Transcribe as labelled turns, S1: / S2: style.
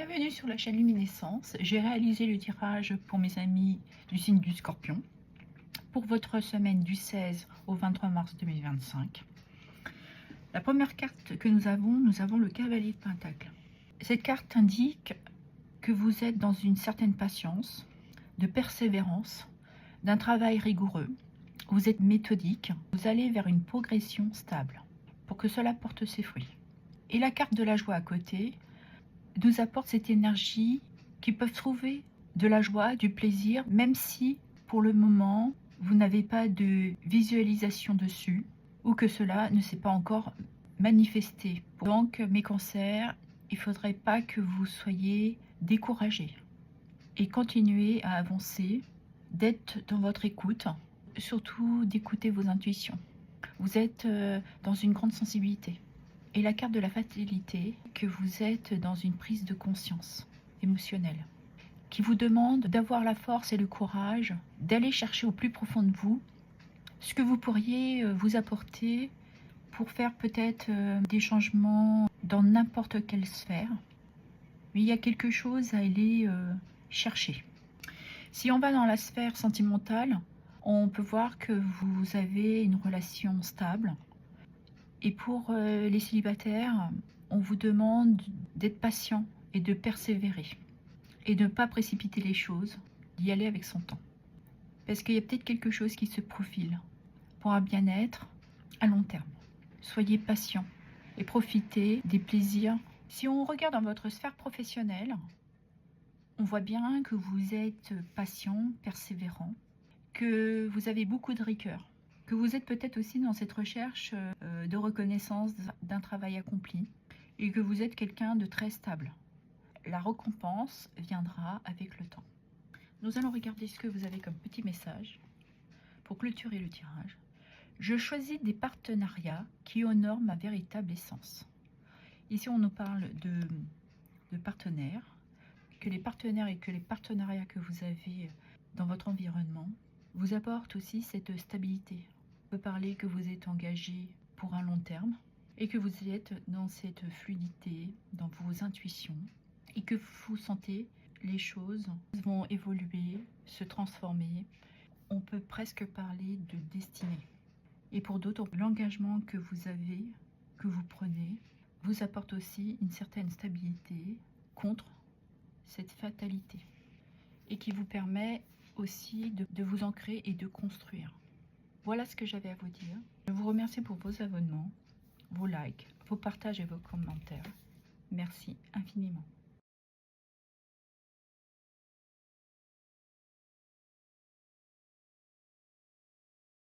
S1: Bienvenue sur la chaîne Luminescence. J'ai réalisé le tirage pour mes amis du signe du Scorpion pour votre semaine du 16 au 23 mars 2025. La première carte que nous avons le Cavalier de Pentacle. Cette carte indique que vous êtes dans une certaine patience, de persévérance, d'un travail rigoureux. Vous êtes méthodique, vous allez vers une progression stable pour que cela porte ses fruits. Et la carte de la joie à côté nous apporte cette énergie qui peut trouver de la joie, du plaisir, même si pour le moment vous n'avez pas de visualisation dessus ou que cela ne s'est pas encore manifesté. Donc mes cancers, il ne faudrait pas que vous soyez découragés et continuez à avancer, d'être dans votre écoute, surtout d'écouter vos intuitions. Vous êtes dans une grande sensibilité. Et la carte de la fatalité, que vous êtes dans une prise de conscience émotionnelle, qui vous demande d'avoir la force et le courage d'aller chercher au plus profond de vous ce que vous pourriez vous apporter pour faire peut-être des changements dans n'importe quelle sphère. Mais il y a quelque chose à aller chercher. Si on va dans la sphère sentimentale, on peut voir que vous avez une relation stable. Et pour les célibataires, on vous demande d'être patient et de persévérer. Et de ne pas précipiter les choses, d'y aller avec son temps. Parce qu'il y a peut-être quelque chose qui se profile pour un bien-être à long terme. Soyez patient et profitez des plaisirs. Si on regarde dans votre sphère professionnelle, on voit bien que vous êtes patient, persévérant, que vous avez beaucoup de rigueur, que vous êtes peut-être aussi dans cette recherche de reconnaissance d'un travail accompli et que vous êtes quelqu'un de très stable. La récompense viendra avec le temps. Nous allons regarder ce que vous avez comme petit message pour clôturer le tirage. Je choisis des partenariats qui honorent ma véritable essence. Ici, on nous parle de partenaires, que les partenaires et que les partenariats que vous avez dans votre environnement vous apportent aussi cette stabilité. On peut parler que vous êtes engagé pour un long terme et que vous êtes dans cette fluidité, dans vos intuitions et que vous sentez les choses vont évoluer, se transformer. On peut presque parler de destinée. Et pour d'autres, l'engagement que vous avez, que vous prenez, vous apporte aussi une certaine stabilité contre cette fatalité et qui vous permet aussi de vous ancrer et de construire. Voilà ce que j'avais à vous dire. Je vous remercie pour vos abonnements, vos likes, vos partages et vos commentaires. Merci infiniment.